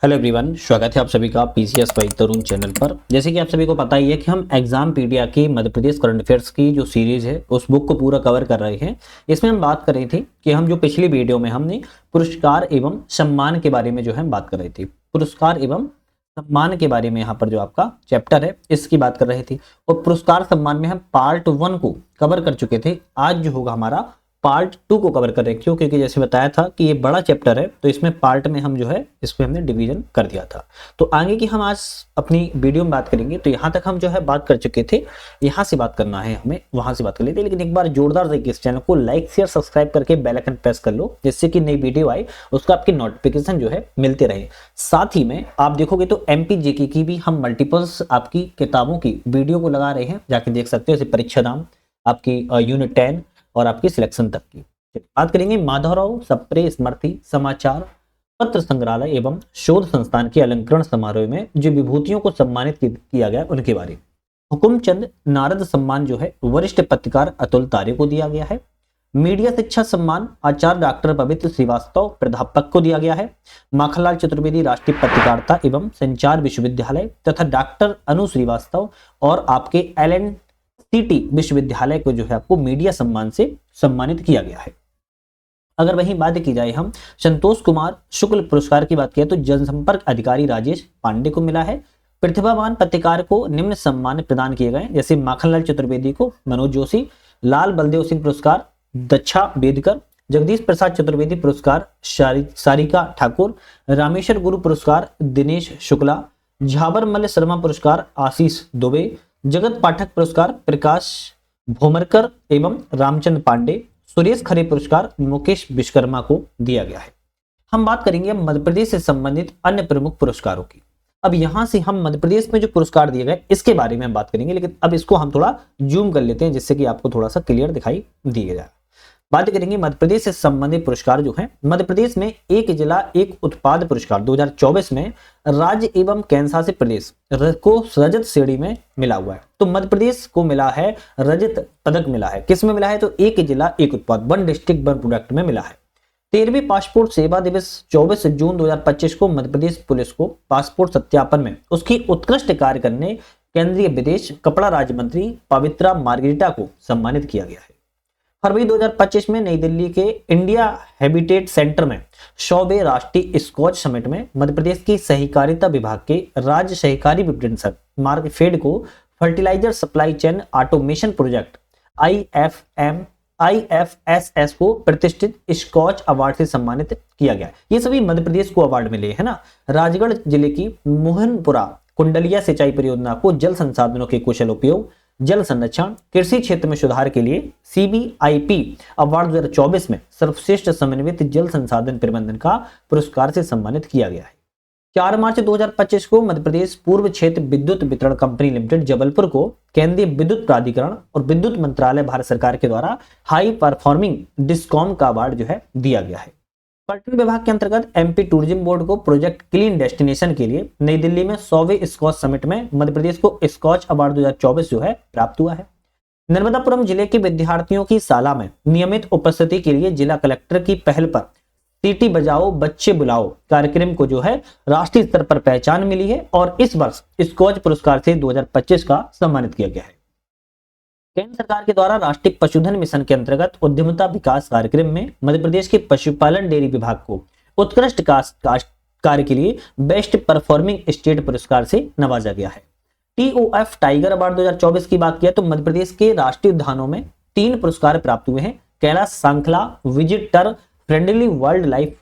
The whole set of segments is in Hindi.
हेलो एवरीवन, स्वागत है आप सभी का पीसीएस बाई तरुण चैनल पर। जैसे कि आप सभी को पता ही है कि हम एग्जाम पीडिया की मध्य प्रदेश करंट अफेयर्स की जो सीरीज है उस बुक को पूरा कवर कर रहे हैं। इसमें हम बात कर रहे थे कि हम जो पिछली वीडियो में हमने पुरस्कार एवं सम्मान के बारे में जो है बात कर रहे थे। पुरस्कार एवं सम्मान के बारे में यहाँ पर जो आपका चैप्टर है इसकी बात कर रहे थे और पुरस्कार सम्मान में हम पार्ट 1 को कवर कर चुके थे। आज जो होगा हमारा पार्ट 2 को कवर कर रहे हैं। क्यों? क्योंकि जैसे बताया था कि ये बड़ा चैप्टर है तो इसमें पार्ट में हम जो है इसमें हमने डिवीजन कर दिया था। तो आगे की हम आज अपनी वीडियो में बात करेंगे। तो यहाँ तक हम जो है बात कर चुके थे, यहाँ से बात करना है हमें, वहां से बात कर लेते। लेकिन एक बार जोरदार देखिए इस चैनल को लाइक शेयर सब्सक्राइब करके बेल आइकन प्रेस कर लो, जिससे कि नई वीडियो आए उसका आपकी नोटिफिकेशन जो है मिलते रहे। साथ ही में आप देखोगे तो एमपी जेके की भी हम मल्टीपल्स आपकी किताबों की वीडियो को लगा रहे हैं, जाके देख सकते हो। जैसे परीक्षा दाम आपकी यूनिट 10 और आपकी सिलेक्शन तक की बात करेंगे। माधवराव सप्रे स्मृति समाचार पत्र संग्रहालय एवं शोध संस्थान के अलंकरण समारोह में जो विभूतियों को सम्मानित किया गया उनके बारे में। हुकुमचंद नारद सम्मान जो है वरिष्ठ पत्रकार अतुल तारे को दिया गया है। मीडिया शिक्षा सम्मान आचार्य डॉक्टर पवित्र श्रीवास्तव प्राध्यापक को दिया गया है। माखनलाल चतुर्वेदी राष्ट्रीय पत्रकारिता एवं संचार विश्वविद्यालय तथा डॉक्टर अनु श्रीवास्तव और आपके LNCT विश्वविद्यालय को जो है आपको मीडिया सम्मान से सम्मानित किया गया है। अगर वहीं बात की जाए हम संतोष कुमार शुक्ल पुरस्कार की बात करें तो जनसंपर्क अधिकारी राजेश पांडे को मिला है। प्रतिभावान पत्रकार को निम्न सम्मान प्रदान किए गए, जैसे माखनलाल चतुर्वेदी को मनोज जोशी, लाल बलदेव सिंह पुरस्कार दच्छा बेदकर, जगदीश प्रसाद चतुर्वेदी पुरस्कार सारिका ठाकुर, रामेश्वर गुरु पुरस्कार दिनेश शुक्ला, झाबर मल्ल शर्मा पुरस्कार आशीष दुबे, जगत पाठक पुरस्कार प्रकाश भोमरकर एवं रामचंद्र पांडे, सुरेश खरे पुरस्कार मुकेश विश्वकर्मा को दिया गया है। हम बात करेंगे मध्य प्रदेश से संबंधित अन्य प्रमुख पुरस्कारों की। अब यहां से हम मध्य प्रदेश में जो पुरस्कार दिए गए इसके बारे में हम बात करेंगे, लेकिन अब इसको हम थोड़ा जूम कर लेते हैं जिससे कि आपको थोड़ा सा क्लियर दिखाई दिया जाए। बात करेंगे मध्य प्रदेश से संबंधित पुरस्कार जो हैं। मध्य प्रदेश में एक जिला एक उत्पाद पुरस्कार 2024 में राज्य एवं केंद्र शासित प्रदेश को रजत श्रेणी में मिला हुआ है। तो मध्य प्रदेश को मिला है रजत पदक मिला है। किस में मिला है? तो एक जिला एक उत्पाद, वन डिस्ट्रिक्ट वन प्रोडक्ट में मिला है। 13वीं पासपोर्ट सेवा दिवस 24 जून 2025 को मध्य प्रदेश पुलिस को पासपोर्ट सत्यापन में उसकी उत्कृष्ट कार्य करने केंद्रीय विदेश कपड़ा राज्य मंत्री पवित्रा मार्गरेटा को सम्मानित किया गया है। फरवरी 2025 में नई दिल्ली के इंडिया हैबिटेट सेंटर में 100वें राष्ट्रीय स्कॉच समिट में मध्य प्रदेश की सहकारिता विभाग के राज्य सहकारी विपणन संघ मार्कफेड को fertiliser supply chain automation project IFSS को प्रतिष्ठित स्कॉच अवार्ड से सम्मानित किया गया। ये सभी मध्य प्रदेश को अवार्ड मिले है ना। राजगढ़ जिले की मोहनपुरा कुंडलिया सिंचाई परियोजना को जल संसाधनों के कुशल उपयोग, जल संरक्षण, कृषि क्षेत्र में सुधार के लिए CBIP अवार्ड 2024 में सर्वश्रेष्ठ समन्वित जल संसाधन प्रबंधन का पुरस्कार से सम्मानित किया गया है। 4 मार्च 2025 को मध्य प्रदेश पूर्व क्षेत्र विद्युत वितरण कंपनी लिमिटेड जबलपुर को केंद्रीय विद्युत प्राधिकरण और विद्युत मंत्रालय भारत सरकार के द्वारा हाई परफॉर्मिंग डिस्कॉम का अवार्ड जो है दिया गया है। पर्यटन विभाग के अंतर्गत MP टूरिज्म बोर्ड को प्रोजेक्ट क्लीन डेस्टिनेशन के लिए नई दिल्ली में 100वें स्कॉच समिट में मध्य प्रदेश को स्कॉच अवार्ड 2024 जो है प्राप्त हुआ है। नर्मदापुरम जिले के विद्यार्थियों की शाला में नियमित उपस्थिति के लिए जिला कलेक्टर की पहल पर सीटी बजाओ बच्चे बुलाओ कार्यक्रम को जो है राष्ट्रीय स्तर पर पहचान मिली है और इस वर्ष स्कॉच पुरस्कार से 2025 का सम्मानित किया गया है। केंद्र सरकार के द्वारा राष्ट्रीय पशुधन मिशन के अंतर्गत उद्यमिता विकास कार्यक्रम में मध्य प्रदेश के पशुपालन डेयरी विभाग को उत्कृष्ट कार्य के लिए बेस्ट परफॉर्मिंग स्टेट पुरस्कार से नवाजा गया है। TOF टाइगर अवार्ड 2024 की बात किया तो मध्य प्रदेश के राष्ट्रीय उद्यानों में 3 पुरस्कार प्राप्त हुए हैं। Kailash Sankhla visitor friendly wild life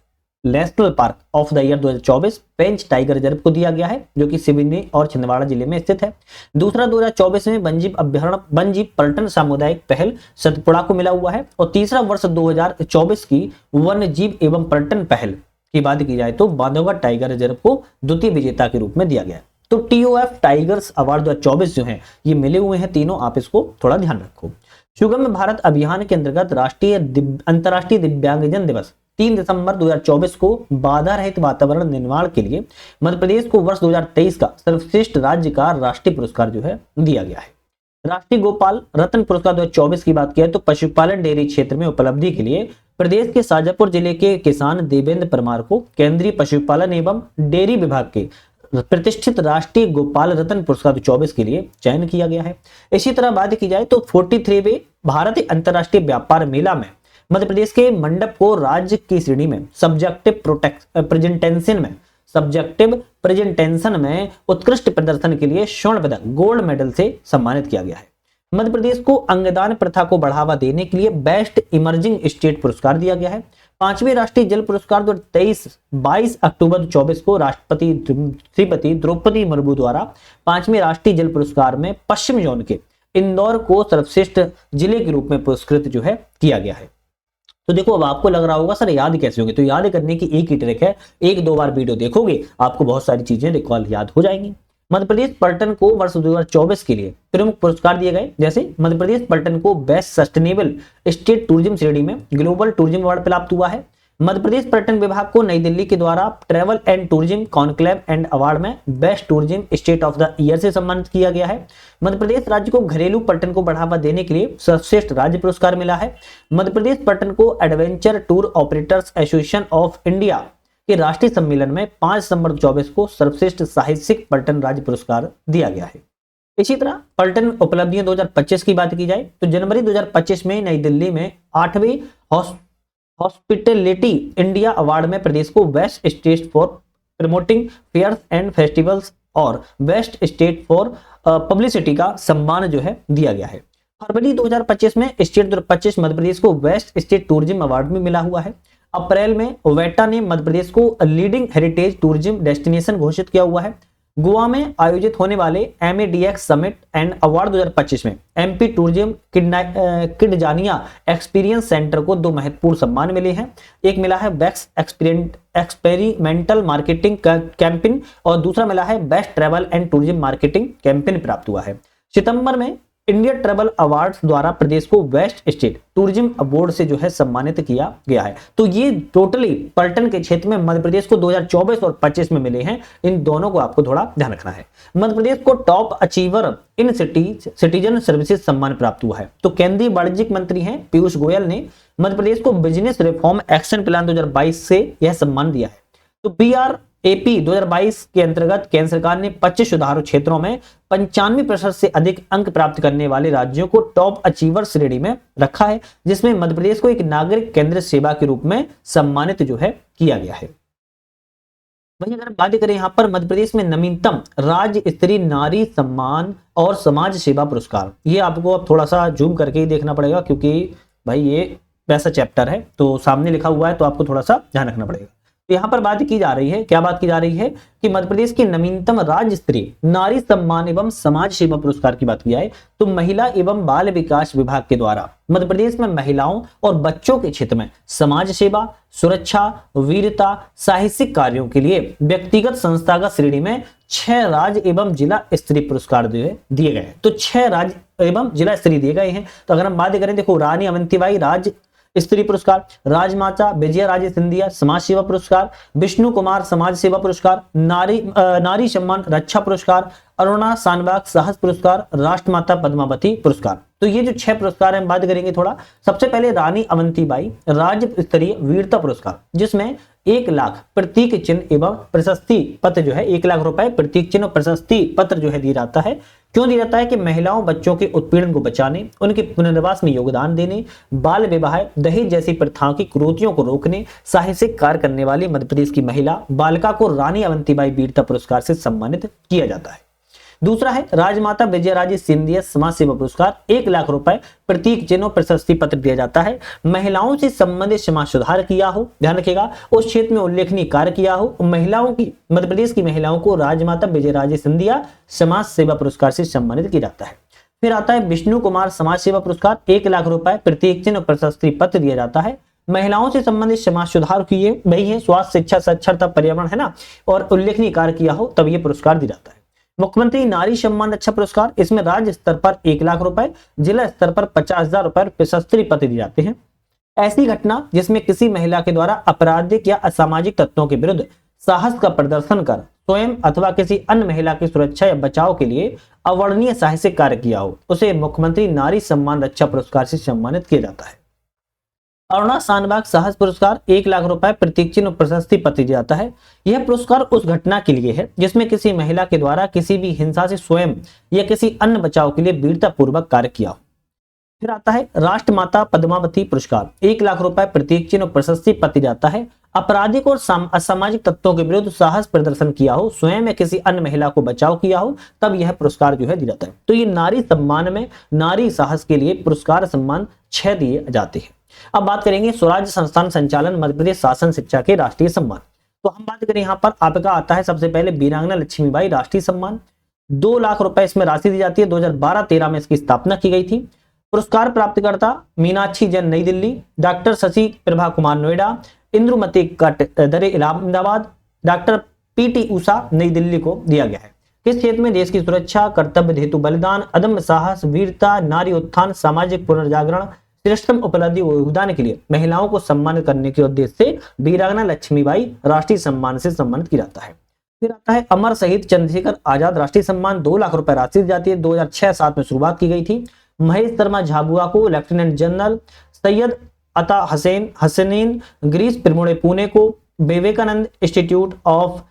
national park of the year 2024 Pench tiger reserve को दिया गया है, जो कि सिवनी और छिंदवाड़ा जिले में स्थित है। दूसरा 2024 में वन्यजीव अभ्यारण्य वन्यजीव पर्यटन सामुदायिक पहल सतपुड़ा को मिला हुआ है। और तीसरा वर्ष 2024 की वन्यजीव एवं पर्यटन पहल की बात की जाए तो बांधवगढ़ टाइगर रिजर्व को द्वितीय विजेता के रूप में दिया गया है। तो TOF टाइगर्स अवार्ड 2024 जो है ये मिले हुए हैं तीनों, आप इसको थोड़ा ध्यान रखो। सुगम भारत अभियान के अंतर्गत अंतर्राष्ट्रीय दिव्यांगजन दिवस 3 दिसंबर 2024 को बाधा रहित वातावरण निर्माण के लिए मध्य प्रदेश को वर्ष 2023 का सर्वश्रेष्ठ राज्य का राष्ट्रीय पुरस्कार जो है दिया गया है। राष्ट्रीय गोपाल रत्न पुरस्कार 2024 की बात किया तो पशुपालन डेयरी क्षेत्र में उपलब्धि के लिए प्रदेश के शाजापुर जिले के किसान देवेंद्र परमार को केंद्रीय पशुपालन एवं डेयरी विभाग के प्रतिष्ठित राष्ट्रीय गोपाल रत्न पुरस्कार 2024 के लिए चयन किया गया है। इसी तरह बात की जाए तो 43वें भारतीय अंतर्राष्ट्रीय व्यापार मेला में मध्य प्रदेश के मंडप को राज्य की श्रेणी में सब्जेक्टिव प्रेजेंटेशन में उत्कृष्ट प्रदर्शन के लिए स्वर्ण पदक गोल्ड मेडल से सम्मानित किया गया है। मध्य प्रदेश को अंगदान प्रथा को बढ़ावा देने के लिए बेस्ट इमर्जिंग स्टेट पुरस्कार दिया गया है। 5वें राष्ट्रीय जल पुरस्कार 2023 22 अक्टूबर 2024 को राष्ट्रपति श्रीमती द्रौपदी मुर्मू द्वारा 5वें राष्ट्रीय जल पुरस्कार में पश्चिम जोन के इंदौर को सर्वश्रेष्ठ जिले के रूप में पुरस्कृत जो है किया गया है। तो देखो, अब आपको लग रहा होगा सर याद कैसे होगी, तो याद करने की एक ही ट्रिक है, एक दो बार वीडियो देखोगे आपको बहुत सारी चीजें रिकॉल याद हो जाएंगी। मध्य प्रदेश पर्यटन को वर्ष 2024 के लिए प्रमुख पुरस्कार दिए गए, जैसे मध्य प्रदेश पर्यटन को बेस्ट सस्टेनेबल स्टेट टूरिज्म श्रेणी में ग्लोबल टूरिज्म अवार्ड प्राप्त हुआ है। मध्य प्रदेश पर्यटन विभाग को नई दिल्ली के द्वारा travel and tourism conclave and award में best tourism state of the year से सम्मानित किया गया है। मध्य प्रदेश राज्य को घरेलू पर्यटन को बढ़ावा देने के लिए सर्वश्रेष्ठ राज्य पुरस्कार मिला है। मध्य प्रदेश पर्यटन को adventure tour operators association of India के राष्ट्रीय सम्मेलन में 5 दिसंबर 2024 को सर्वश्रेष्ठ साहित्यिक पर्यटन राज्य पुरस्कार दिया गया है। इसी तरह पर्यटन उपलब्धियां 2025 की बात की जाए तो जनवरी 2025 में नई दिल्ली में 8वें हॉस्पिटैलिटी इंडिया अवार्ड में प्रदेश को best state for promoting fairs and festivals और बेस्ट स्टेट फॉर पब्लिसिटी का सम्मान जो है दिया गया है। फरवरी 2025 में स्टेट 2025 मध्य प्रदेश को बेस्ट स्टेट टूरिज्म अवार्ड में मिला हुआ है। अप्रैल में वेटा ने मध्य प्रदेश को लीडिंग हेरिटेज टूरिज्म डेस्टिनेशन घोषित किया हुआ है। गोवा में आयोजित होने वाले MADX समिट एंड अवार्ड 2025 में MP tourism KidZania experience centre को 2 महत्वपूर्ण सम्मान मिले हैं। एक मिला है बेस्ट एक्सपेरिमेंटल मार्केटिंग कैंपेन और दूसरा मिला है best travel and tourism marketing campaign प्राप्त हुआ है। सितंबर में इंडिया ट्रैवल अवार्ड्स द्वारा प्रदेश को बेस्ट स्टेट टूरिज्म अवार्ड से जो है सम्मानित किया गया है। तो ये टोटली पर्यटन के क्षेत्र में मध्य प्रदेश को 2024 और 25 में मिले हैं। इन दोनों को आपको थोड़ा ध्यान रखना है। मध्य प्रदेश को टॉप अचीवर इन सिटीजन सर्विसेज सम्मान प्राप्त हुआ है। तो केंद्रीय वाणिज्यिक मंत्री हैं पीयूष गोयल ने मध्य प्रदेश को बिजनेस रिफॉर्म एक्शन प्लान 2022 से यह सम्मान दिया है। तो BRAP 2022 के अंतर्गत केंद्र सरकार ने 25 सुधारों क्षेत्रों में 95% से अधिक अंक प्राप्त करने वाले राज्यों को टॉप अचीवर श्रेणी में रखा है, जिसमें मध्य प्रदेश को एक नागरिक केंद्रित सेवा के रूप में सम्मानित जो है किया गया है। वहीं अगर बात करें यहाँ पर मध्य प्रदेश में नवीनतम राज्य स्तरीय नारी सम्मान और समाज सेवा पुरस्कार, ये आपको अब थोड़ा सा जूम करके ही देखना पड़ेगा क्योंकि भाई ये वैसा चैप्टर है तो सामने लिखा हुआ है तो आपको थोड़ा सा ध्यान रखना पड़ेगा। यहाँ पर बात की जा रही है, क्या बात की जा रही है कि मध्य प्रदेश के नवीनतम राज्य स्तरीय नारी सम्मान एवं समाज सेवा पुरस्कार की बात की जाए तो महिला एवं बाल विकास विभाग के द्वारा मध्य प्रदेश में महिलाओं और बच्चों के क्षेत्र में समाज सेवा, सुरक्षा, वीरता, साहसिक कार्यों के लिए व्यक्तिगत संस्थागत श्रेणी में 6 राज्य एवं जिला स्तरीय पुरस्कार दिए गए हैं। तो 6 राज्य एवं जिला स्तरीय दिए गए हैं। तो अगर हम बात करें, देखो रानी अवंतीबाई राज्य स्तरीय पुरस्कार, राजमाता विजया राजे सिंधिया समाज सेवा पुरस्कार, विष्णु कुमार समाज सेवा पुरस्कार, नारी सम्मान रक्षा पुरस्कार, अरुणा सानबाग साहस पुरस्कार, राष्ट्रमाता पद्मावती पुरस्कार। तो ये जो 6 पुरस्कार हम बात करेंगे थोड़ा। सबसे पहले रानी अवंतीबाई राज्य स्तरीय वीरता पुरस्कार, जिसमें 1 लाख प्रतीक चिन्ह एवं प्रशस्ति पत्र जो है 1 लाख रुपए प्रतीक चिन्ह और प्रशस्ति पत्र जो है दिया जाता है। क्यों दिया जाता है कि महिलाओं बच्चों के उत्पीड़न को बचाने, उनके पुनर्वास में योगदान देने, बाल विवाह, दहेज जैसी प्रथाओं की कुरीतियों को रोकने, साहसिक कार्य करने वाली मध्य प्रदेश की महिला बालिका को रानी अवंतीबाई वीरता पुरस्कार से सम्मानित किया जाता है। दूसरा है राजमाता विजया राजे सिंधिया समाज सेवा पुरस्कार, 1 लाख रुपए प्रतीक चिन्ह और प्रशस्ति पत्र दिया जाता है। महिलाओं से संबंधित समाज सुधार किया हो, ध्यान रखिएगा, उस क्षेत्र में उल्लेखनीय कार्य किया हो, महिलाओं की मध्य प्रदेश की महिलाओं को राजमाता विजय राजे सिंधिया समाज सेवा पुरस्कार से सम्मानित किया जाता है। फिर आता है विष्णु कुमार समाज सेवा पुरस्कार, 1 लाख रुपए प्रतीक चिन्ह और प्रशस्ति पत्र दिया जाता है। महिलाओं से संबंधित समाज सुधार किए वही है, स्वास्थ्य, शिक्षा, साक्षरता, पर्यावरण है ना, और उल्लेखनीय कार्य किया हो तब ये पुरस्कार दिया जाता है। मुख्यमंत्री नारी सम्मान रक्षा पुरस्कार, इसमें राज्य स्तर पर 1 लाख रुपए, जिला स्तर पर 50,000 रुपए प्रशस्ति पत्र दिए जाते हैं। ऐसी घटना जिसमें किसी महिला के द्वारा आपराधिक या असामाजिक तत्वों के विरुद्ध साहस का प्रदर्शन कर स्वयं अथवा किसी अन्य महिला की सुरक्षा या बचाव के लिए अवर्णनीय साहसिक कार्य किया हो, उसे मुख्यमंत्री नारी सम्मान रक्षा पुरस्कार से सम्मानित किया जाता है। अरुणा शानबाग साहस पुरस्कार 1 लाख रुपए, प्रतीक चिन्ह और प्रशस्ति पत्र दिया जाता है। यह पुरस्कार उस घटना के लिए है जिसमें किसी महिला के द्वारा किसी भी हिंसा से स्वयं या किसी अन्य बचाव के लिए वीरता पूर्वक कार्य किया हो। फिर आता है राष्ट्रमाता पद्मावती पुरस्कार, 1 लाख रुपए, प्रतीक चिन्ह और प्रशस्ति पत्र जाता है। आपराधिक और असामाजिक तत्वों के विरुद्ध साहस प्रदर्शन किया हो, स्वयं या किसी अन्य महिला को बचाव किया हो, तब यह पुरस्कार जो है दिया जाता है। तो ये नारी सम्मान में नारी साहस के लिए पुरस्कार सम्मान 6 दिए जाते हैं। अब बात करेंगे स्वराज्य संस्थान संचालन मध्य प्रदेश शासन शिक्षा के राष्ट्रीय सम्मान। तो हम बात करें यहाँ पर आपका आता है सबसे पहले वीरांगना लक्ष्मीबाई राष्ट्रीय सम्मान, 2 लाख रुपए इसमें राशि दी जाती है। 2012-13 में इसकी स्थापना की गई थी। पुरस्कार प्राप्तकर्ता मीनाक्षी जैन नई दिल्ली, डॉक्टर शशि प्रभा कुमार नोएडा, इंद्रुमति कटघरे इलाहाबाद, डॉक्टर पीटी उषा नई दिल्ली को दिया गया है। किस क्षेत्र में? देश की सुरक्षा, कर्तव्य हेतु बलिदान, अदम्य साहस, वीरता, नारी उत्थान, सामाजिक पुनर्जागरण, श्रेष्ठतम उपलब्धि व योगदान के लिए महिलाओं को सम्मानित करने के उद्देश्य से वीरांगना लक्ष्मीबाई राष्ट्रीय सम्मान से सम्मानित किया जाता है। फिर आता है अमर शहीद चंद्रशेखर आजाद राष्ट्रीय सम्मान, 2 लाख रुपए राशि दी जाती है। 2006-7 में शुरुआत की गई थी। महेश शर्मा झाबुआ को लेफ्टिनेंट जनरल, सैयद अता हसनैन ग्रीस पिरमुड़े पुणे को, Vivekananda institute of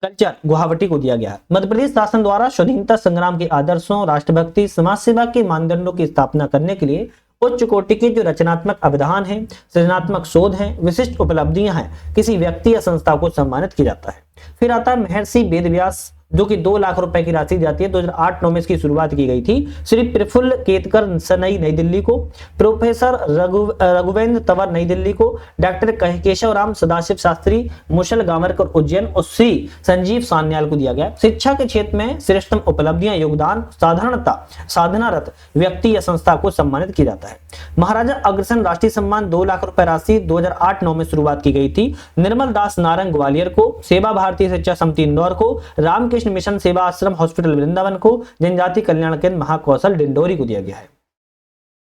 culture Guwahati को दिया गया है। मध्य प्रदेश शासन द्वारा स्वाधीनता संग्राम के आदर्शों, राष्ट्रभक्ति, समाज सेवा के मानदंडों की स्थापना करने के लिए उच्च कोटि के जो रचनात्मक अवधान है, सृजनात्मक शोध है, विशिष्ट उपलब्धियां हैं, किसी व्यक्ति या संस्था को सम्मानित किया जाता है। फिर आता है महर्षि वेदव्यास, जो कि 2 लाख रुपए की राशि जाती है। 2008-9 में इसकी शुरुआत की गई थी। श्री प्रफुल्ल केतकर सनई नई दिल्ली को, प्रोफेसर रघुवेंद्र तंवर नई दिल्ली को, डॉक्टर केशव राम सदाशिव शास्त्री मुशल गांवरकर उज्जैन और श्री संजीव सान्याल को दिया गया। शिक्षा के क्षेत्र में श्रेष्ठतम उपलब्धियां, योगदान, साधनारत व्यक्ति या संस्था को सम्मानित किया जाता है। महाराजा अग्रसेन राष्ट्रीय सम्मान, 2 लाख रुपए राशि 2008-9 में शुरुआत की गई थी। निर्मल दास नारंग ग्वालियर को, सेवा भारती शिक्षा समिति इंदौर को, रामकृष्ण मिशन सेवा आश्रम हॉस्पिटल वृंदावन को, जनजाति कल्याण केंद्र महाकौशल डिंडोरी को दिया गया है।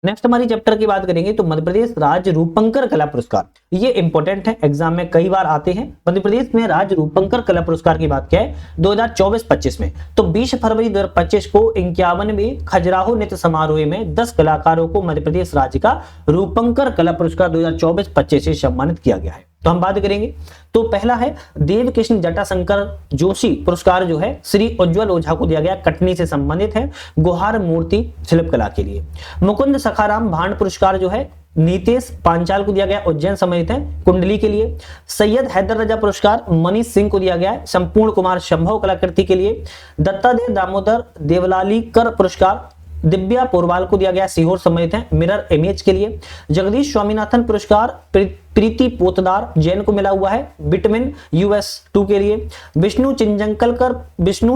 नेक्स्ट हमारी चैप्टर की बात करेंगे तो मध्य प्रदेश राज्य रूपंकर कला पुरस्कार, ये इंपॉर्टेंट है, एग्जाम में कई बार आते हैं। मध्य प्रदेश में राज्य रूपंकर कला पुरस्कार की बात क्या है 2024-25 में, तो 20 फरवरी 2025 को 51वें खजुराहो नृत्य समारोह में 10 कलाकारों को मध्य प्रदेश राज्य का रूपंकर कला पुरस्कार 2024-25 से सम्मानित किया गया है। तो हम बात करेंगे तो पहला है देवकृष्ण जटाशंकर जोशी पुरस्कार, जो है श्री उज्जवल ओझा को दिया गया, कटनी से संबंधित है, गुहार मूर्ति शिल्पकला के लिए। मुकुंद सखाराम भांड पुरस्कार जो है नीतेश पांचाल को दिया गया, उज्जैन संबंधित है, कुंडली के लिए। सैयद हैदर रजा पुरस्कार मनीष सिंह को दिया गया है, संपूर्ण कुमार संभव कलाकृति के लिए। दत्तादेव दामोदर देवलालीकर पुरस्कार दिव्या पोरवाल को दिया गया, सीहोर संबंधित है, मिरर इमेज के लिए। जगदीश स्वामीनाथन पुरस्कार प्रीति पोतदार जैन को मिला हुआ है, विटामिन US 2 के लिए। विष्णु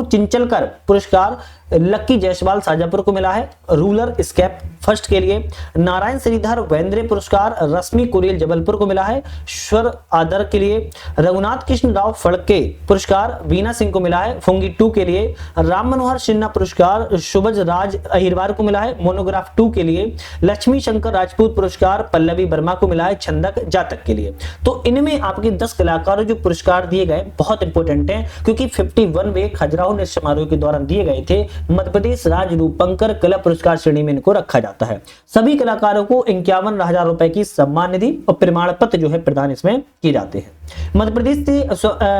चिंचलकर पुरस्कार लक्की जायसवाल शाजापुर को मिला है, रूलर स्केप फर्स्ट के लिए। नारायण श्रीधर वेंद्रे पुरस्कार रश्मि कुरेल जबलपुर को मिला है, स्वर आदर के लिए। रघुनाथ कृष्ण राव फड़के पुरस्कार वीना सिंह को मिला है, फुंगी 2 के लिए। राम मनोहर सिन्हा पुरस्कार शुभज राज अहिरवार को मिला है, मोनोग्राफ 2 के लिए। लक्ष्मी शंकर राजपूत पुरस्कार पल्लवी वर्मा को मिला है, छंदक जातक के लिए। तो इनमें आपके 10 कलाकारों जो पुरस्कार दिए गए बहुत इंपॉर्टेंट हैं, क्योंकि 51वें खजुराहो नृत्य समारोह के दौरान दिए गए थे। मध्य प्रदेश राज्य रूपंकर कला पुरस्कार श्रेणी में इनको रखा जाता है। सभी कलाकारों को 51,000 रुपए की सम्मान निधि और प्रमाण पत्र जो है प्रदान इसमें किए जाते हैं। मध्य प्रदेश से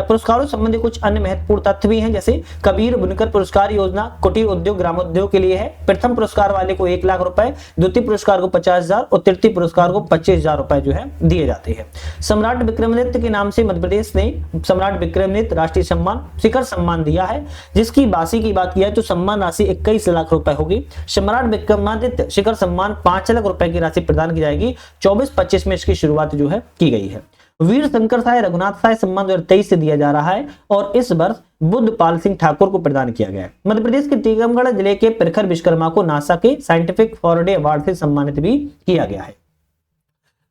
पुरस्कारों संबंधी कुछ अन्य महत्वपूर्ण तथ्य भी हैं, जैसे कबीर बुनकर पुरस्कार योजना कुटीर उद्योग ग्रामोद्योग के लिए है। प्रथम पुरस्कार वाले को 1 लाख रुपए, द्वितीय पुरस्कार को 50,000 और तृतीय पुरस्कार को 25,000 रुपए जो है दिए जाते हैं। सम्राट विक्रमादित्य के नाम से मध्य प्रदेश ने सम्राट विक्रमादित्य राष्ट्रीय सम्मान शिखर सम्मान दिया है, जिसकी राशि की बात किया है तो सम्मान राशि 21 लाख रुपए होगी। सम्राट विक्रमादित्य शिखर सम्मान 5 लाख रुपए की राशि प्रदान की जाएगी। 24-25 में इसकी शुरुआत जो है की गई है। वीर शंकर साय रघुनाथ साय सम्मान 2023 से दिया जा रहा है और इस वर्ष बुद्धपाल सिंह ठाकुर को प्रदान किया गया है। मध्य प्रदेश के टीकमगढ़ जिले के प्रखर विश्वकर्मा को नासा के साइंटिफिक फॉरडे अवार्ड से सम्मानित भी किया गया है।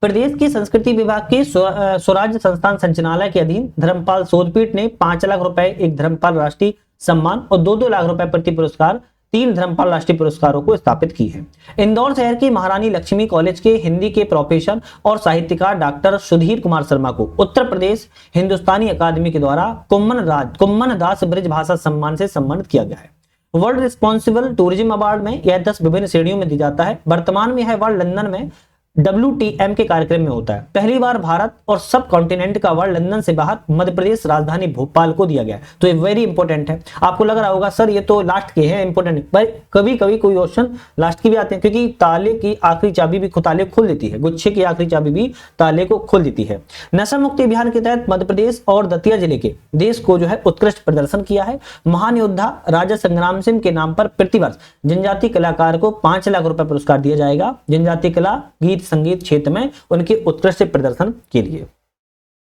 प्रदेश के संस्कृति विभाग के स्वराज्य संस्थान संचालनालय के अधीन धर्मपाल शोधपीठ ने 5 लाख रुपए एक धर्मपाल राष्ट्रीय सम्मान और 2-2 लाख रुपए प्रति पुरस्कार 3 धर्मपाल राष्ट्रीय पुरस्कारों को स्थापित की है। इंदौर शहर की महारानी लक्ष्मी कॉलेज के हिंदी के प्रोफेसर और साहित्यकार डॉक्टर सुधीर कुमार शर्मा को उत्तर प्रदेश हिंदुस्तानी अकादमी के द्वारा कुम्मन दास ब्रज भाषा सम्मान से सम्मानित किया गया है। वर्ल्ड रिस्पॉन्सिबल टूरिज्म अवार्ड में यह 10 विभिन्न श्रेणियों में दी जाता है। वर्तमान में यह अवार्ड लंदन में WTM के कार्यक्रम में होता है। पहली बार भारत और सब कॉन्टिनेंट का अवार्ड लंदन से बाहर मध्य प्रदेश राजधानी भोपाल को दिया गया है। तो ये वेरी इंपॉर्टेंट है। आपको लग रहा होगा सर ये तो लास्ट के हैं इंपॉर्टेंट, भाई कभी कभी कोई क्वेश्चन लास्ट की भी आते हैं, क्योंकि ताले की आखिरी चाबी भी ताले खोल देती है, गुच्छे की आखिरी चाबी भी ताले को खोल देती है। नशा मुक्ति अभियान के तहत मध्य प्रदेश और दतिया जिले के देश को जो है उत्कृष्ट प्रदर्शन किया है। महान योद्धा राजा संग्राम सिंह के नाम पर प्रतिवर्ष जनजातीय कलाकार को 5 लाख रुपए पुरस्कार दिया जाएगा, जनजातीय कला गीत संगीत क्षेत्र में उनके उत्कृष्ट प्रदर्शन के लिए।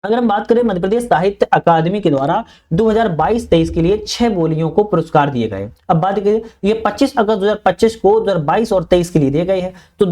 अगर हम बात करें मध्य प्रदेश साहित्य अकादमी के द्वारा 2022-23 के लिए 6 बोलियों को पुरस्कार दिए गए। अब बात करें ये 25 अगस्त 2025 को 2022 और 23 के लिए दिए गए हैं। तो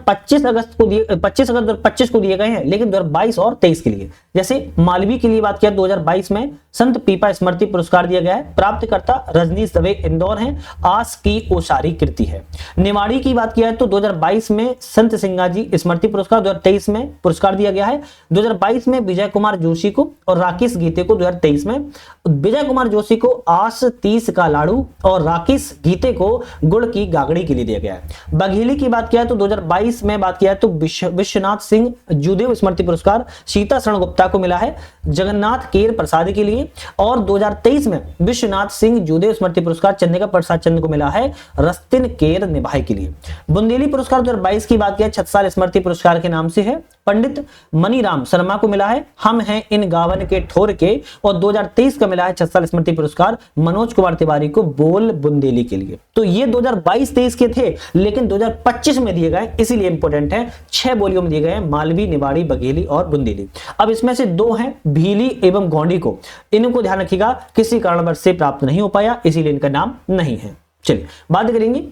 25 अगस्त 2025 को दिए गए हैं, लेकिन 2022 और 23 के लिए। जैसे मालवी के लिए बात किया 2022 में संत पीपा स्मृति पुरस्कार दिया गया है, प्राप्तकर्ता रजनीश दवे इंदौर हैं, आस की ओसारी कृति है। निवाड़ी की बात किया है तो 2022 में संत सिंगाजी स्मृति पुरस्कार 2023 में पुरस्कार दिया गया है। 2022 में विजय कुमार जोशी को और राकेश गीते को 2023 में, विजय कुमार जोशी को आस 30 का लाड़ू और राकेश गीते को गुड़ की गागड़ी के लिए दिया गया है। बघेली की बात किया है तो 2022 में बात किया है तो विश्वनाथ सिंह जुदेव स्मृति पुरस्कार सीता शरण गुप्ता को मिला है जगन्नाथ केर प्रसाद के लिए, और 2023 में विश्वनाथ सिंह जुदेव स्मृति पुरस्कार चंद्रिका प्रसाद चंद्र को मिला है रस्तिन केर निभाई के लिए। बुंदेली पुरस्कार 2022 की बात किया छत्साल स्मृति पुरस्कार के नाम से है, पंडित मनीराम शर्मा को मिला है हम हैं इन गावन के ठोर के, और 2023 का मिला है छत्साल स्मृति पुरस्कार मनोज कुमार तिवारी को बोल बुंदेली के लिए। तो ये 2022-23 के थे, लेकिन 2025 में दिए गए, इसीलिए इंपॉर्टेंट है। 6 बोलियों में दिए गए हैं, मालवी, निवाड़ी, बघेली और बुंदेली। अब इसमें से 2 हैं भीली एवं गोंडी को, इनको ध्यान रखिएगा किसी कारणवश से प्राप्त नहीं हो पाया, इसीलिए इनका नाम नहीं है। चलिए बात करेंगे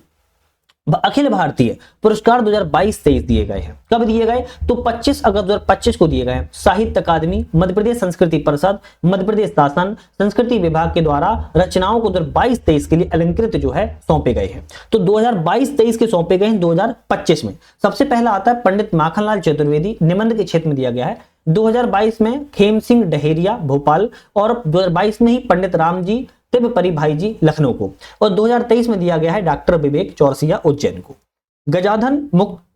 अखिल भारतीय पुरस्कार 2022-23 दिए गए हैं। कब दिए गए तो 25 अगस्त 2025 को दिए गए। साहित्य अकादमी, मध्य प्रदेश संस्कृति परिषद, मध्य प्रदेश शासन संस्कृति विभाग के द्वारा रचनाओं को 2022-23 के लिए अलंकृत जो है सौंपे गए हैं। तो 2022-23 के सौंपे गए हैं 2025 में। सबसे पहला आता है पंडित माखनलाल चतुर्वेदी, निबंध के क्षेत्र में दिया गया है। 2022 में खेम सिंह डहेरिया भोपाल, और 2022 में ही पंडित राम जी तिब्बपरी भाई जी लखनऊ को, और 2023 में दिया गया है डॉक्टर विवेक चौरसिया उज्जैन को। गजाधन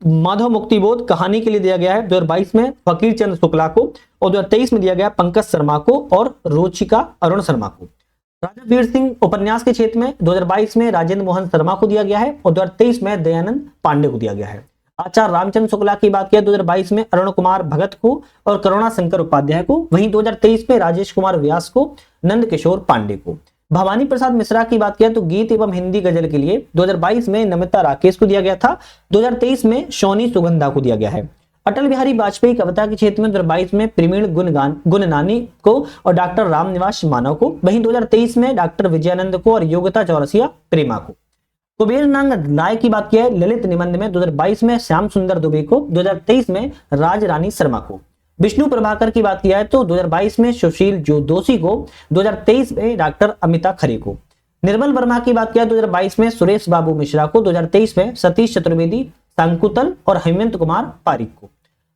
माधव मुक्तिबोध कहानी के लिए दिया गया है 2022 में फकीर चंद शुक्ला को, और 2023 में दिया गया पंकज शर्मा को और रोचिका अरुण शर्मा को। राजा वीर सिंह उपन्यास के क्षेत्र में 2022 में राजेंद्र मोहन शर्मा को दिया गया है, और 2023 में दयानंद पांडे को दिया गया है। आचार्य रामचंद्र शुक्ला की बात किया 2022 में अरुण कुमार भगत को और करुणा शंकर उपाध्याय को, वहीं 2023 में राजेश कुमार व्यास को, नंद किशोर पांडे को। भवानी प्रसाद मिश्रा की बात किया तो गीत एवं हिंदी गजल के लिए 2022 में नमिता राकेश को दिया गया था, 2023 में सोनी सुगंधा को दिया गया है। अटल बिहारी वाजपेयी कविता के क्षेत्र में 2022 में प्रवीण गुणनानी को और डॉक्टर रामनिवास मानव को, वहीं 2023 में डॉक्टर विजयानंद को और योगिता चौरसिया प्रेमा को। कुबेर नंग नाय की बात किया है ललित निबंध में 2022 में श्याम सुंदर दुबे को, 2023 में राज रानी शर्मा को। विष्णु प्रभाकर की बात किया है तो 2022 में सुशील जोशी को, 2023 में डॉक्टर अमिता खरे को। निर्मल वर्मा की बात किया 2022 में सुरेश बाबू मिश्रा को, 2023 में सतीश चतुर्वेदी सांकुतल और हेमंत कुमार पारिक को।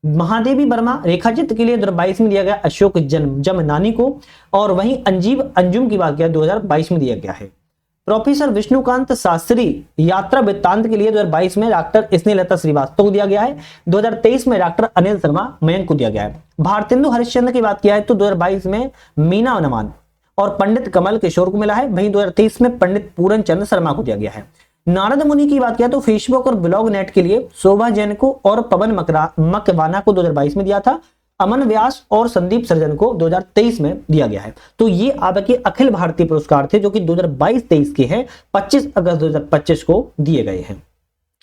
महादेवी वर्मा रेखाचित्र के लिए 2022 में दिया गया अशोक जमनानी को, और वहीं अंजुम की बात किया 2022 में दिया गया है। प्रोफेसर विष्णुकांत शास्त्री यात्रा वृत्तांत के लिए 2022 में डॉक्टर स्नेहलता श्रीवास्तव को दिया गया है, 2023 में डॉक्टर अनिल शर्मा मयंक को दिया गया है। भारतेंदु हरिश्चंद्र की बात किया है तो 2022 में मीना नमान और पंडित कमल किशोर को मिला है, वहीं 2023 में पंडित पूरन चंद्र शर्मा को दिया गया है। नारद मुनि की बात किया तो फेसबुक और ब्लॉग नेट के लिए शोभा जैन को और पवन मकवाना को 2022 में दिया था, अमन व्यास और संदीप सर्जन को 2023 में दिया गया है। तो ये आपके अखिल भारतीय पुरस्कार थे जो कि 2022-23 के हैं, 25 अगस्त 2025 को दिए गए हैं।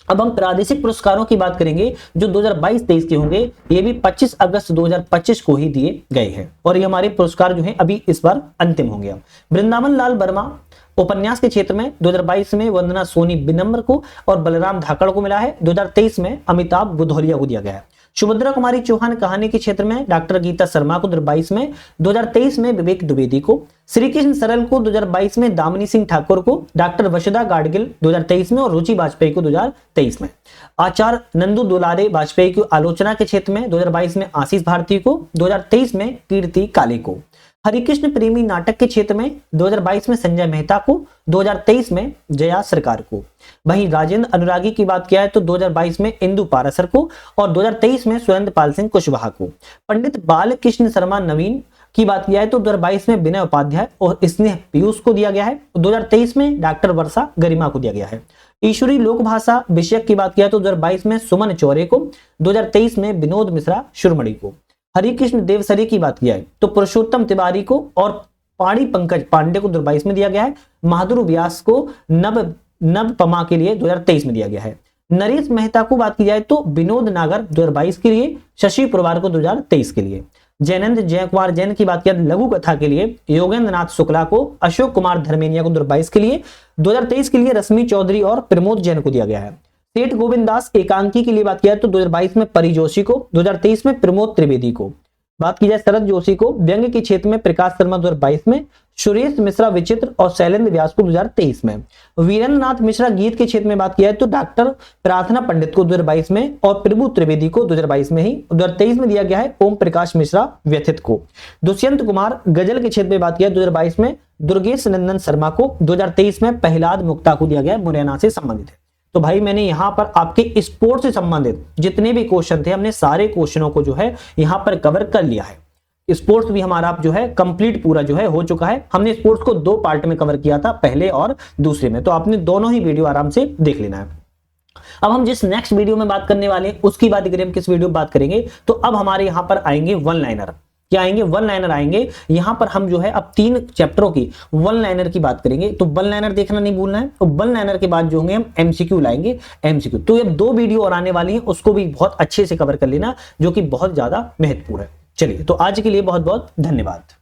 अब हम प्रादेशिक पुरस्कारों की बात करेंगे जो 2022-23 के होंगे, ये भी 25 अगस्त 2025 को ही दिए गए हैं, और ये हमारे पुरस्कार जो हैं अभी इस बार अंतिम होंगे। वृंदावन लाल वर्मा उपन्यास के क्षेत्र में 2022 में वंदना सोनी बिनम्र को और बलराम धाकड़ को मिला है, 2023 में अमिताभ बुधौलिया को दिया गया है। सुभद्रा कुमारी चौहान कहानी के क्षेत्र में डॉक्टर गीता शर्मा को 2022 में, 2023 में विवेक द्विवेदी को। श्री कृष्ण सरल को 2022 में दामिनी सिंह ठाकुर को, डॉक्टर वसुधा गाडगिल 2023 में और रुचि वाजपेयी को 2023 में। आचार्य नंदू दुलारे वाजपेयी की आलोचना के क्षेत्र में 2022 में आशीष भारती को, 2023 में कीर्ति काले को। हरिकृष्ण प्रेमी नाटक के क्षेत्र में 2022 में संजय मेहता को, 2023 में जया सरकार को। वहीं राजेंद्र अनुरागी की बात किया है तो 2022 में इंदु पारासर को और 2023 में सुरेंद्र पाल सिंह कुशवाहा को। पंडित बालकृष्ण शर्मा नवीन की बात किया है तो 2022 में विनय उपाध्याय और स्नेह पीयूष को दिया गया है। 2023 में डॉक्टर वर्षा गरिमा को दिया गया है। ईश्वरी लोक भाषा विषयक की बात किया तो 2022 में सुमन चौरे को, 2023 में विनोद मिश्रा शुरमणी को। हरिकृष्ण देवसरी की बात किया है तो पुरुषोत्तम तिवारी को और पाणी पंकज पांडे को 2022 में दिया गया है। महादुर व्यास को नव पमा के लिए 2023 में दिया गया है। नरेश मेहता को बात की जाए तो विनोद नागर 2022 के लिए, शशि पुरवार को 2023 के लिए। जैनंद जयकुमार जैन की बात किया लघु कथा के लिए योगेंद्र नाथ शुक्ला को, अशोक कुमार धर्मेनिया को 2022 के लिए, 2023 के लिए रश्मि चौधरी और प्रमोद जैन को दिया गया है। सेठ गोविंद दास एकांकी के लिए बात किया तो 2022 में परी जोशी को, 2023 में प्रमोद त्रिवेदी को। बात की जाए शरद जोशी को व्यंग्य के क्षेत्र में प्रकाश शर्मा 2022 में, सुरेश मिश्रा विचित्र और शैलेंद्र व्यास को 2023 में। वीरेंद्र नाथ मिश्रा गीत के क्षेत्र में बात किया है तो डॉक्टर प्रार्थना पंडित को 2022 में और प्रभु त्रिवेदी को 2022 में ही। 2023 में दिया गया है ओम प्रकाश मिश्रा व्यथित को। दुष्यंत कुमार गजल के क्षेत्र में बात किया 2022 में दुर्गेश नंदन शर्मा को, 2023 में प्रहलाद मुक्ता को दिया गया मुरैना से संबंधित है। तो भाई मैंने यहाँ पर आपके स्पोर्ट्स से संबंधित जितने भी क्वेश्चन थे हमने सारे क्वेश्चनों को जो है यहाँ पर कवर कर लिया है। स्पोर्ट्स भी हमारा जो है कंप्लीट पूरा जो है हो चुका है। हमने स्पोर्ट्स को 2 पार्ट में कवर किया था, पहले और दूसरे में, तो आपने दोनों ही वीडियो आराम से देख लेना है। अब हम जिस नेक्स्ट वीडियो में बात करने वाले हैं उसकी बात करें, हम किस वीडियो में बात करेंगे तो अब हमारे यहाँ पर आएंगे वन लाइनर। क्या आएंगे? वन लाइनर आएंगे। यहां पर हम जो है अब 3 चैप्टरों की वन लाइनर की बात करेंगे, तो वन लाइनर देखना नहीं भूलना है। तो वन लाइनर के बाद जो होंगे हम एमसीक्यू लाएंगे। एमसीक्यू तो ये 2 वीडियो और आने वाली हैं, उसको भी बहुत अच्छे से कवर कर लेना, जो कि बहुत ज्यादा महत्वपूर्ण है। चलिए, तो आज के लिए बहुत बहुत धन्यवाद।